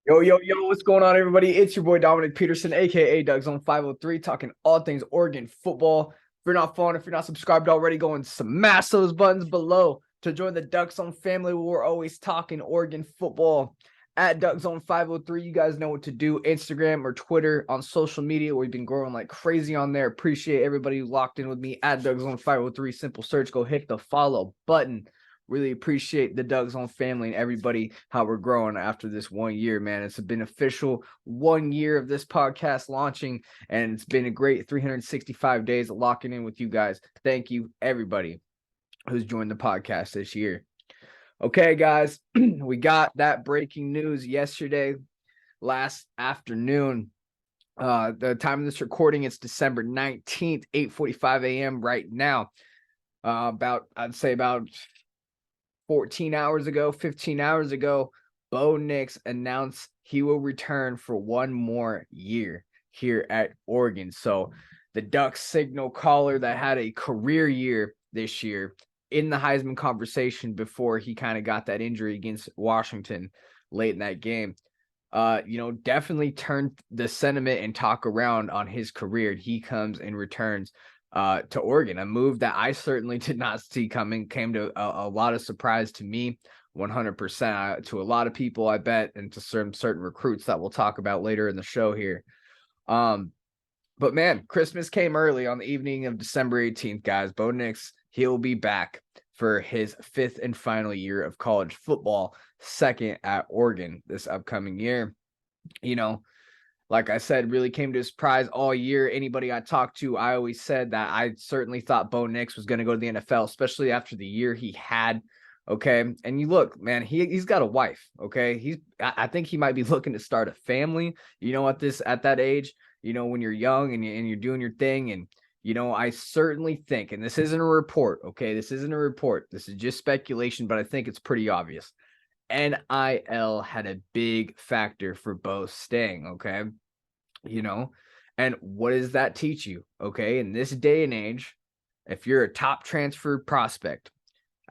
Yo, yo, yo, what's going on, everybody? It's your boy Dominic Peterson, aka Doug Zone 503, talking all things Oregon football. If you're not following, if you're not subscribed already, go and smash those buttons below to join the Duck Zone family where we're always talking Oregon football. At Duck Zone 503, you guys know what to do. Instagram or Twitter on social media. We've been growing like crazy on there. Appreciate everybody who locked in with me at Duck Zone 503. Simple search. Go hit the follow button. Really appreciate the Doug Zone family and everybody, how we're growing after this 1 year, man. It's been official 1 year of this podcast launching, and it's been a great 365 days of locking in with you guys. Thank you, everybody who's joined the podcast this year. Okay, guys, we got that breaking news yesterday, last afternoon. The time of this recording, it's December 19th, 8:45 a.m. right now. I'd say about 14 hours ago, 15 hours ago, Bo Nix announced he will return for 1 more year here at Oregon. So the Ducks signal caller that had a career year this year in the Heisman conversation before he kind of got that injury against Washington late in that game, definitely turned the sentiment and talk around on his career. He comes and returns to Oregon, a move that I certainly did not see coming, came to a lot of surprise to me, 100%, to a lot of people, I bet, and to certain recruits that we'll talk about later in the show here. But man, Christmas came early on the evening of December 18th, guys. Bo Nix, he'll be back for his 5th and final year of college football, second at Oregon this upcoming year. Like I said, really came to a surprise all year. Anybody I talked to, I always said that I certainly thought Bo Nix was going to go to the NFL, especially after the year he had. Okay. And you look, man, he's got a wife. Okay. I think he might be looking to start a family, at that age, when you're young and you're doing your thing. And, I certainly think, and this isn't a report. Okay. This isn't a report. This is just speculation, but I think it's pretty obvious. NIL had a big factor for Bo staying, okay? And what does that teach you? Okay, in this day and age, if you're a top transfer prospect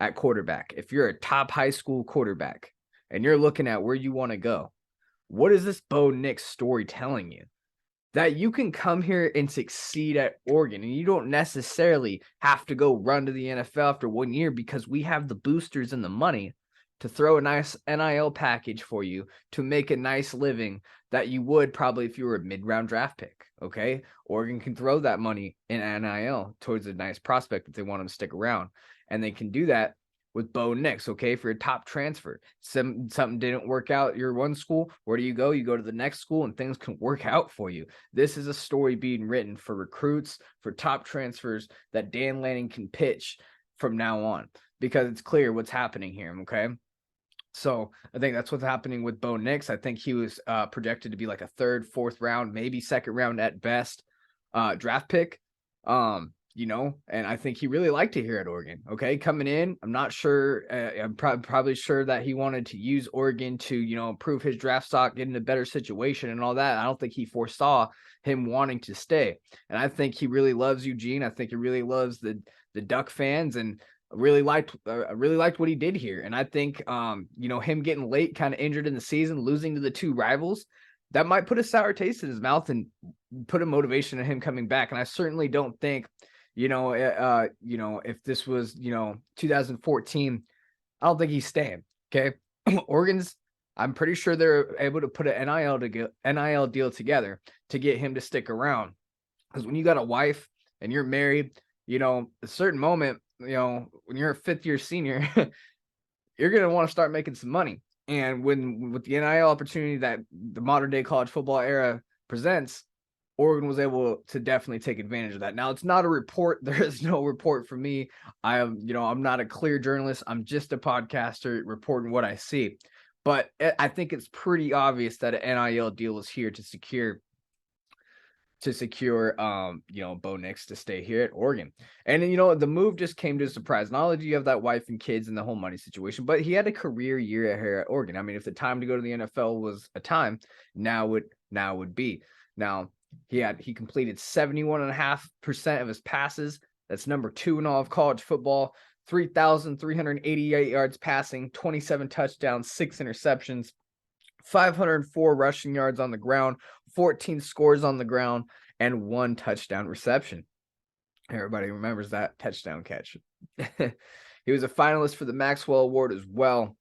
at quarterback, if you're a top high school quarterback, and you're looking at where you want to go, what is this Bo Nix story telling you? That you can come here and succeed at Oregon, and you don't necessarily have to go run to the NFL after 1 year, because we have the boosters and the money to throw a nice NIL package for you to make a nice living that you would probably if you were a mid-round draft pick. Okay, Oregon can throw that money in NIL towards a nice prospect if they want him to stick around, and they can do that with Bo Nix. Okay, for your top transfer, something didn't work out at your one school, where do you go? You go to the next school, and things can work out for you. This is a story being written for recruits, for top transfers, that Dan Lanning can pitch from now on, because it's clear what's happening here. Okay, so I think that's what's happening with Bo Nix. I think he was projected to be like a 3rd, 4th round, maybe 2nd round at best draft pick. And I think he really liked it here at Oregon. Okay, coming in, I'm not sure. I'm probably sure that he wanted to use Oregon to, improve his draft stock, get in a better situation and all that. I don't think he foresaw him wanting to stay. And I think he really loves Eugene. I think he really loves the Duck fans, and really liked what he did here. And I think him getting late, kind of injured in the season, losing to the 2 rivals, that might put a sour taste in his mouth and put a motivation in him coming back. And I certainly don't think, if this was 2014, I don't think he's staying. Okay. I'm pretty sure they're able to put an NIL deal together to get him to stick around, because when you got a wife and you're married, a certain moment, when you're a 5th year senior, you're going to want to start making some money. And with the NIL opportunity that the modern day college football era presents, Oregon was able to definitely take advantage of that. Now, it's not a report. There is no report from me. I'm not a clear journalist. I'm just a podcaster reporting what I see. But I think it's pretty obvious that an NIL deal is here to secure Bo Nix to stay here at Oregon. And then, the move just came to a surprise. Not only do you have that wife and kids and the whole money situation, but he had a career year here at Oregon. I mean, if the time to go to the NFL was a time, now would be. Now, he completed 71.5% of his passes. That's number 2 in all of college football. 3,388 yards passing, 27 touchdowns, 6 interceptions, 504 rushing yards on the ground, 14 scores on the ground, and 1 touchdown reception. Everybody remembers that touchdown catch. He was a finalist for the Maxwell Award as well.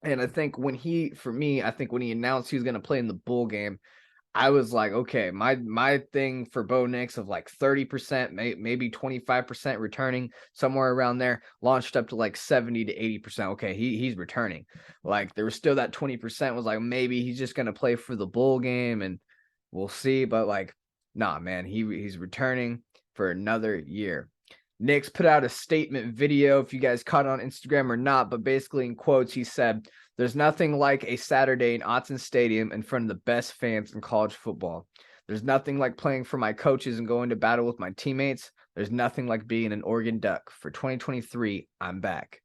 And I think when he announced he was going to play in the bowl game, I was like, okay, my thing for Bo Nix of like 30%, maybe 25% returning, somewhere around there, launched up to like 70 to 80%. Okay, he's returning. Like there was still that 20% was like maybe he's just gonna play for the bowl game and we'll see. But like, nah, man, he's returning for another year. Nix put out a statement video, if you guys caught it on Instagram or not, but basically in quotes, he said, "There's nothing like a Saturday in Autzen Stadium in front of the best fans in college football. There's nothing like playing for my coaches and going to battle with my teammates. There's nothing like being an Oregon Duck. For 2023, I'm back."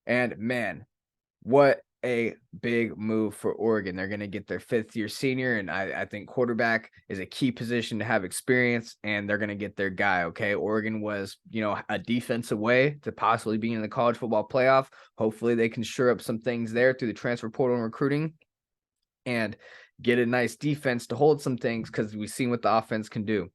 And man, what a big move for Oregon. They're going to get their 5th-year senior, and I think quarterback is a key position to have experience, and they're going to get their guy, okay? Oregon was, a defense away to possibly being in the college football playoff. Hopefully they can shore up some things there through the transfer portal and recruiting and get a nice defense to hold some things because we've seen what the offense can do.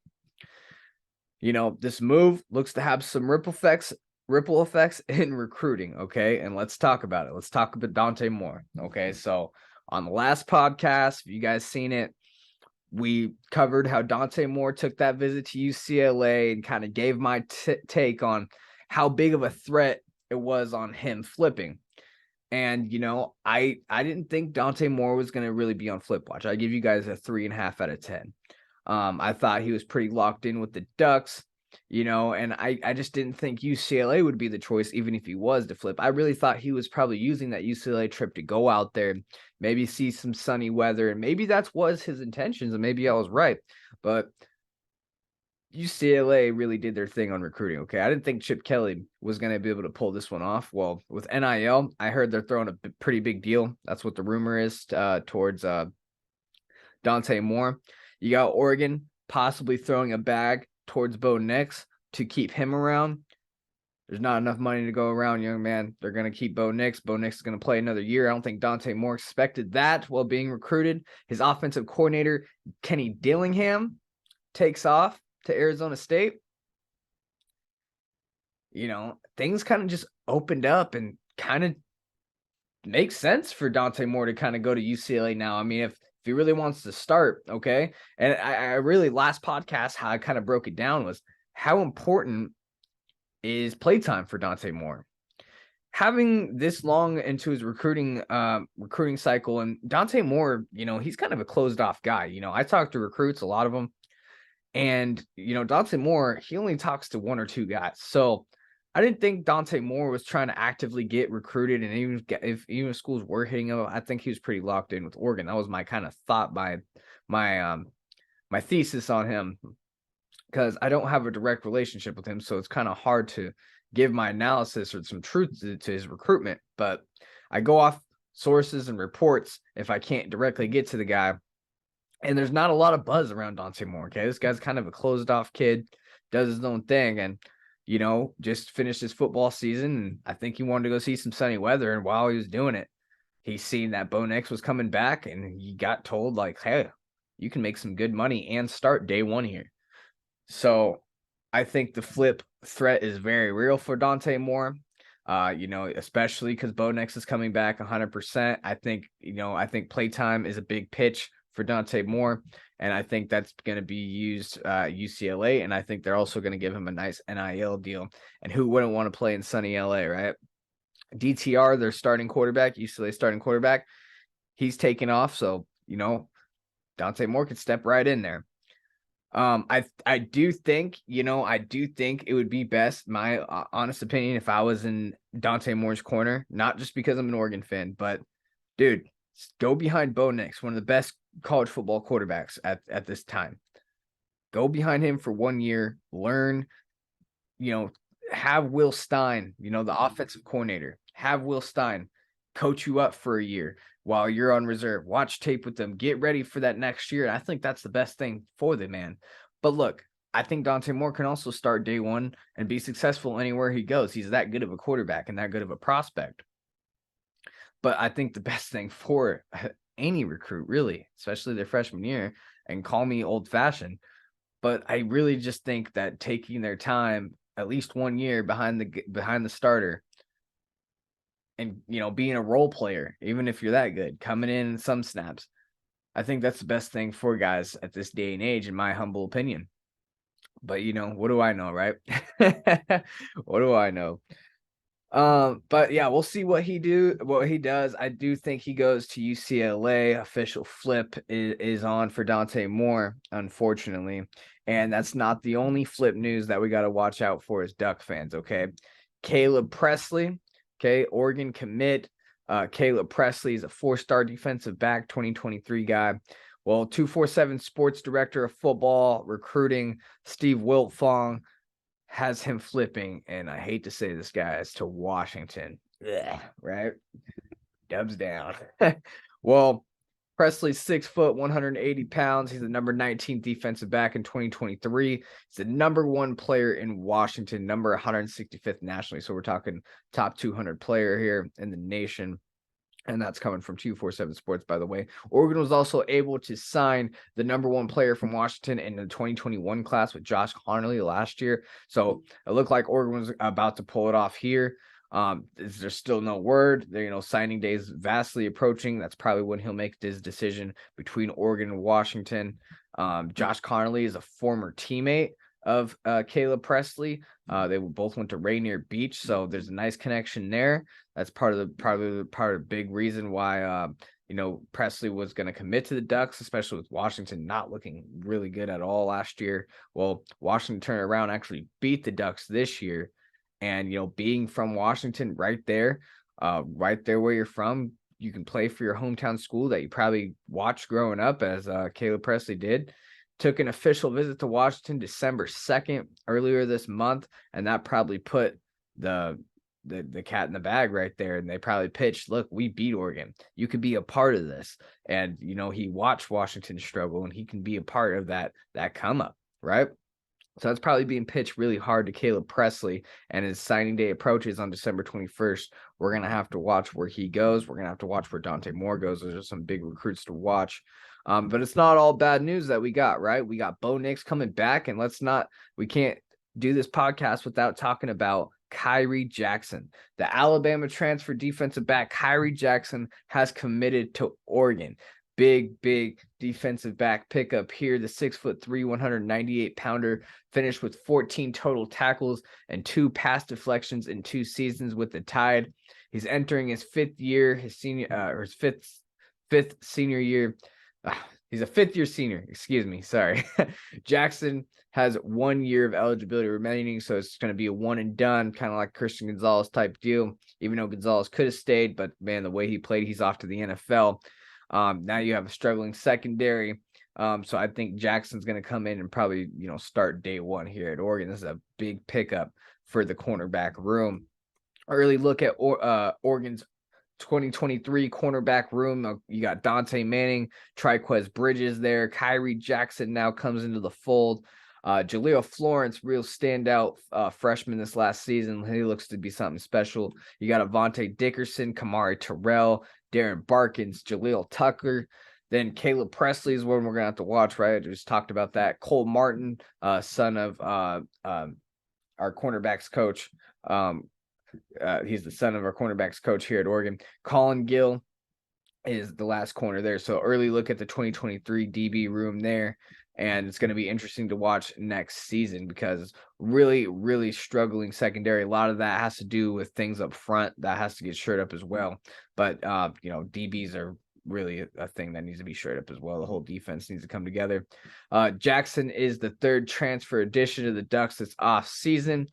This move looks to have some ripple effects in recruiting, okay? And let's talk about it. Let's talk about Dante Moore, okay? So on the last podcast, if you guys seen it, we covered how Dante Moore took that visit to UCLA and kind of gave my take on how big of a threat it was on him flipping. And, I didn't think Dante Moore was going to really be on flip watch. I give you guys a 3.5 out of 10. I thought he was pretty locked in with the Ducks. And I just didn't think UCLA would be the choice, even if he was to flip. I really thought he was probably using that UCLA trip to go out there, maybe see some sunny weather, and maybe that was his intentions, and maybe I was right. But UCLA really did their thing on recruiting, okay? I didn't think Chip Kelly was going to be able to pull this one off. Well, with NIL, I heard they're throwing a pretty big deal. That's what the rumor is towards Dante Moore. You got Oregon possibly throwing a bag towards Bo Nix to keep him around. There's not enough money to go around, young man. They're going to keep Bo Nix. Bo Nix is going to play another year. I don't think Dante Moore expected that while being recruited. His offensive coordinator, Kenny Dillingham, takes off to Arizona State. Things kind of just opened up and kind of makes sense for Dante Moore to kind of go to UCLA now. I mean, if he really wants to start, okay? And I really, last podcast, how I kind of broke it down was how important is playtime for Dante Moore. Having this long into his recruiting cycle, and Dante Moore, he's kind of a closed off guy. I talk to recruits, a lot of them, and Dante Moore, he only talks to 1 or 2 guys. So I didn't think Dante Moore was trying to actively get recruited, and even schools were hitting him, I think he was pretty locked in with Oregon. That was my kind of thought by my thesis on him, because I don't have a direct relationship with him, so it's kind of hard to give my analysis or some truth to his recruitment. But I go off sources and reports if I can't directly get to the guy. And there's not a lot of buzz around Dante Moore, okay? This guy's kind of a closed-off kid, does his own thing, and, just finished his football season, and I think he wanted to go see some sunny weather, and while he was doing it, he seen that Bo Nix was coming back, and he got told, like, hey, you can make some good money and start day 1 here. So I think the flip threat is very real for Dante Moore. Especially because Bo Nix is coming back 100%. I think playtime is a big pitch for Dante Moore, and I think that's going to be used UCLA, and I think they're also going to give him a nice NIL deal. And who wouldn't want to play in sunny LA, right? DTR, their starting quarterback, UCLA starting quarterback, he's taking off, so Dante Moore could step right in there. I do think it would be best, my honest opinion, if I was in Dante Moore's corner, not just because I'm an Oregon fan, but dude, go behind Bo Nix, one of the best college football quarterbacks at this time. Go behind him for 1 year, learn, have Will Stein, the offensive coordinator, have Will Stein coach you up for a year while you're on reserve. Watch tape with them, get ready for that next year. And I think that's the best thing for the man. But look, I think Dante Moore can also start day 1 and be successful anywhere he goes. He's that good of a quarterback and that good of a prospect. But I think the best thing for any recruit, really, especially their freshman year, and call me old-fashioned. But I really just think that taking their time, at least 1 year behind the starter, and being a role player, even if you're that good, coming in some snaps, I think that's the best thing for guys at this day and age, in my humble opinion. But what do I know, right? What do I know? But yeah, we'll see what he does. I do think he goes to UCLA. Official flip is on for Dante Moore, unfortunately. And that's not the only flip news that we got to watch out for as Duck fans, okay? Caleb Presley, okay, Oregon commit. Caleb Presley is a 4-star defensive back, 2023 guy. Well, 247 sports director of football recruiting, Steve Wiltfong, has him flipping, and I hate to say this, guys, to Washington. Ugh, right? Dubs down. Well, Presley's 6 foot, 180 pounds. He's the number 19 defensive back in 2023. He's the number 1 player in Washington, number 165th nationally. So we're talking top 200 player here in the nation. And that's coming from 247 Sports, by the way. Oregon was also able to sign the number 1 player from Washington in the 2021 class with Josh Conerly last year. So it looked like Oregon was about to pull it off here. There's still no word. Signing day is vastly approaching. That's probably when he'll make his decision between Oregon and Washington. Josh Conerly is a former teammate of Caleb Presley. They both went to Rainier Beach, so there's a nice connection there. That's part of the big reason why Presley was going to commit to the Ducks, especially with Washington not looking really good at all last year. Well, Washington turned around, actually beat the Ducks this year, and being from Washington, right there where you're from, you can play for your hometown school that you probably watched growing up, as Caleb Presley did. Took an official visit to Washington December 2nd, earlier this month, and that probably put the cat in the bag right there. And they probably pitched, look, we beat Oregon. You could be a part of this. And, he watched Washington struggle, and he can be a part of that come up, right? So that's probably being pitched really hard to Caleb Presley, and his signing day approaches on December 21st. We're going to have to watch where he goes. We're going to have to watch where Dante Moore goes. Those are some big recruits to watch. But it's not all bad news that we got, right? We got Bo Nix coming back, and we can't do this podcast without talking about Khyree Jackson. The Alabama transfer defensive back, Khyree Jackson, has committed to Oregon. Big defensive back pickup here. The 6'3", 198-pounder finished with 14 total tackles and 2 pass deflections in 2 seasons with the Tide. He's entering his 5th year, his fifth senior year. He's a 5th-year senior. Excuse me. Sorry. Jackson has 1 year of eligibility remaining, so it's going to be a one and done, kind of like Christian Gonzalez type deal. Even though Gonzalez could have stayed, but man, the way he played, he's off to the NFL. Now you have a struggling secondary. So I think Jackson's going to come in and probably, start day 1 here at Oregon. This is a big pickup for the cornerback room. Early look at Oregon's 2023 cornerback room. You got Dante Manning, Triquez Bridges there. Khyree Jackson now comes into the fold. Jaleel Florence, real standout freshman this last season. He looks to be something special. You got Avante Dickerson, Kamari Terrell, Darren Barkins, Jaleel Tucker. Then Caleb Presley is one we're going to have to watch, right? I just talked about that. Cole Martin, son of our cornerbacks coach. He's the son of our cornerbacks coach here at Oregon. Colin Gill is the last corner there. So early look at the 2023 DB room there. And it's going to be interesting to watch next season because really struggling secondary. A lot of that has to do with things up front that has to get shored up as well. But, DBs are really a thing that needs to be shored up as well. The whole defense needs to come together. Jackson is the 3rd transfer addition to the Ducks this off season.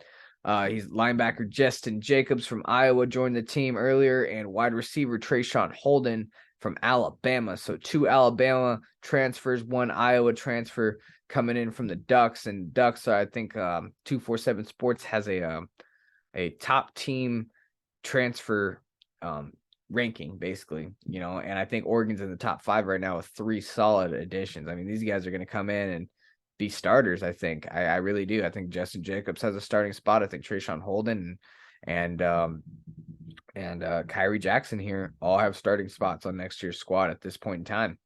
He's linebacker Justin Jacobs from Iowa joined the team earlier, and wide receiver Trayshawn Holden from Alabama. So 2 Alabama transfers, 1 Iowa transfer coming in from the Ducks. And Ducks, I think 247 Sports has a top team transfer ranking, basically, and I think Oregon's in the top 5 right now with 3 solid additions. I mean, these guys are going to come in and be starters, I think. I really do. I think Justin Jacobs has a starting spot. I think Trayshawn Holden and and Kyrie Jackson here all have starting spots on next year's squad at this point in time.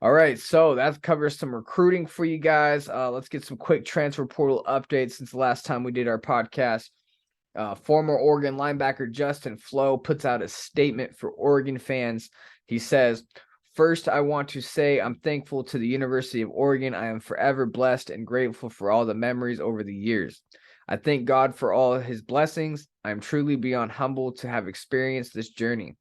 All right, so that covers some recruiting for you guys. Let's get some quick transfer portal updates since the last time we did our podcast. Former Oregon linebacker Justin Flowe puts out a statement for Oregon fans. He says, "First, I want to say I'm thankful to the University of Oregon. I am forever blessed and grateful for all the memories over the years. I thank God for all his blessings. I am truly beyond humbled to have experienced this journey.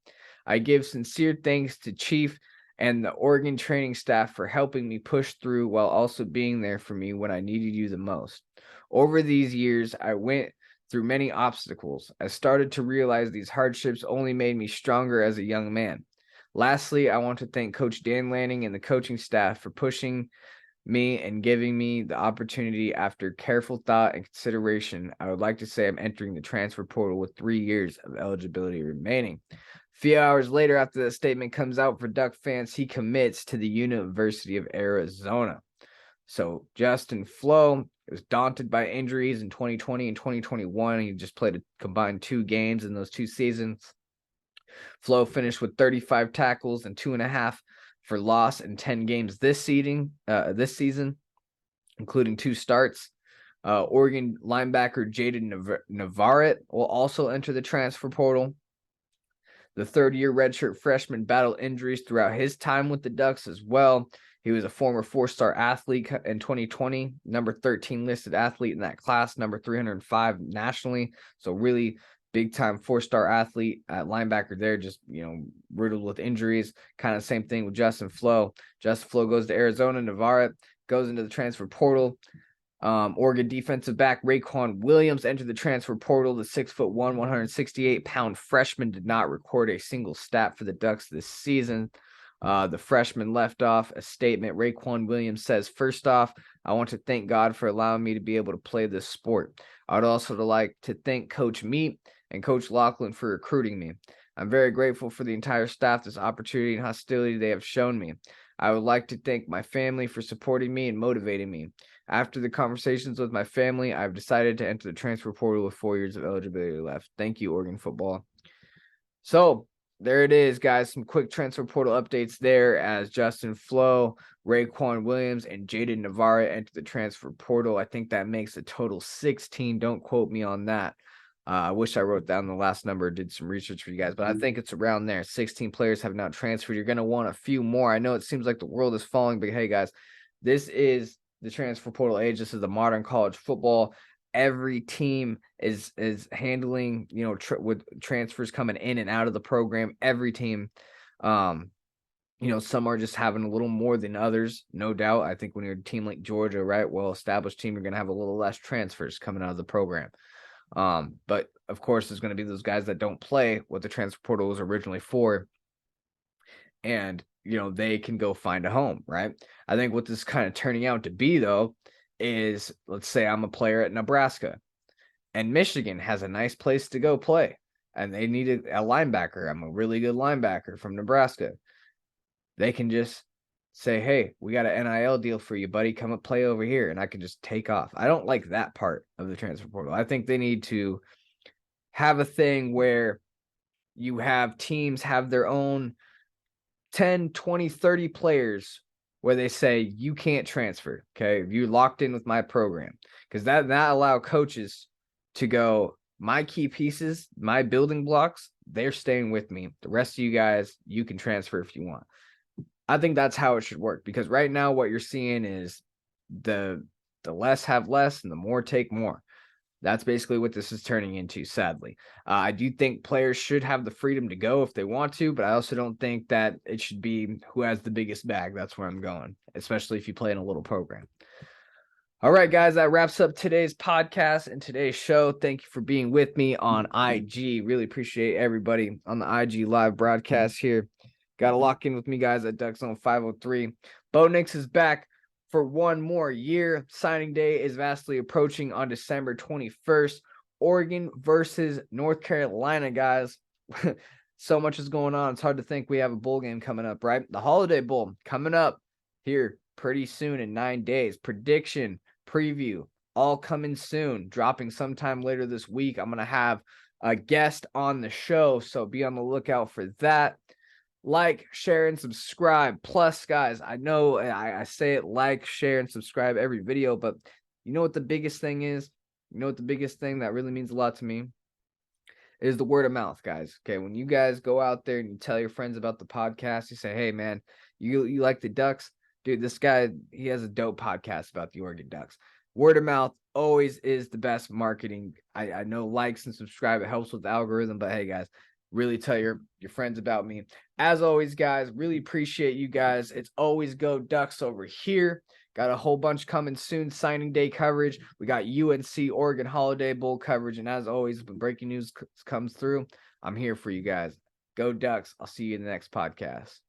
I give sincere thanks to Chief and the Oregon training staff for helping me push through while also being there for me when I needed you the most. Over these years, I went through many obstacles. I started to realize these hardships only made me stronger as a young man. Lastly, I want to thank Coach Dan Lanning and the coaching staff for pushing me and giving me the opportunity after careful thought and consideration. I would like to say I'm entering the transfer portal with 3 years of eligibility remaining." A few hours later, after the statement comes out for Duck fans, he commits to the University of Arizona. So Justin Flowe was daunted by injuries in 2020 and 2021. He just played a combined 2 games in those 2 seasons. Flowe finished with 35 tackles and 2.5 for loss in 10 games this season, including 2 starts. Oregon linebacker Jaden Navarrete will also enter the transfer portal. The third-year redshirt freshman battled injuries throughout his time with the Ducks as well. He was a former 4-star athlete in 2020, number 13 listed athlete in that class, number 305 nationally. So really big-time 4-star athlete at linebacker there, just, riddled with injuries. Kind of same thing with Justin Flowe. Justin Flowe goes to Arizona. Navarrete goes into the transfer portal. Oregon defensive back Raequan Williams entered the transfer portal. The 6'1", 168-pound freshman did not record a single stat for the Ducks this season. The freshman left off a statement. Raequan Williams says, "First off, I want to thank God for allowing me to be able to play this sport. I would also like to thank Coach Meat and Coach Lachlan for recruiting me. I'm very grateful for the entire staff, this opportunity and hostility they have shown me. I would like to thank my family for supporting me and motivating me. After the conversations with my family, I've decided to enter the transfer portal with 4 years of eligibility left. Thank you, Oregon football." So there it is, guys. Some quick transfer portal updates there as Justin Flowe, Raequan Williams, and Jaden Navarrete enter the transfer portal. I think that makes a total 16. Don't quote me on that. I wish I wrote down the last number, did some research for you guys, but I think it's around there. 16 players have now transferred. You're going to want a few more. I know it seems like the world is falling, but hey, guys, this is the transfer portal age. This is the modern college football. Every team is handling, with transfers coming in and out of the program. Every team, some are just having a little more than others, no doubt. I think when you're a team like Georgia, right, well-established team, you're going to have a little less transfers coming out of the program. But of course, there's going to be those guys that don't play what the transfer portal was originally for, and they can go find a home, right? I think what this is kind of turning out to be, though, is, let's say I'm a player at Nebraska and Michigan has a nice place to go play and they need a linebacker. I'm a really good linebacker from Nebraska. They can just say, "Hey, we got an NIL deal for you, buddy. Come and play over here." And I can just take off. I don't like that part of the transfer portal. I think they need to have a thing where you have teams have their own 10, 20, 30 players where they say you can't transfer. Okay. You're locked in with my program, because that allow coaches to go, my key pieces, my building blocks, they're staying with me. The rest of you guys, you can transfer if you want. I think that's how it should work, because right now what you're seeing is the less have less and the more take more. That's basically what this is turning into, sadly. I do think players should have the freedom to go if they want to, but I also don't think that it should be who has the biggest bag. That's where I'm going, especially if you play in a little program. All right, guys, that wraps up today's podcast and today's show. Thank you for being with me on IG. Really appreciate everybody on the IG live broadcast here. Got to lock in with me, guys, at Duck Zone 503. Bo Nix is back for one more year. Signing day is vastly approaching on December 21st. Oregon versus North Carolina, guys. So much is going on. It's hard to think we have a bowl game coming up, right? The Holiday Bowl coming up here pretty soon in 9 days. Prediction, preview, all coming soon. Dropping sometime later this week. I'm going to have guest on the show. So be on the lookout for that. Like, share, and subscribe. Plus, guys, I know I say it, like, share, and subscribe every video, but you know what the biggest thing is? You know what the biggest thing that really means a lot to me is the word of mouth, guys. Okay, when you guys go out there and you tell your friends about the podcast, you say, hey, man, you like the Ducks? Dude, this guy, he has a dope podcast about the Oregon Ducks. Word of mouth always is the best marketing. I know likes and subscribe, it helps with the algorithm, but hey, guys, really tell your friends about me. As always, guys, really appreciate you guys. It's always go Ducks over here. Got a whole bunch coming soon. Signing day coverage. We got UNC Oregon Holiday Bowl coverage. And as always, when breaking news comes through, I'm here for you guys. Go Ducks. I'll see you in the next podcast.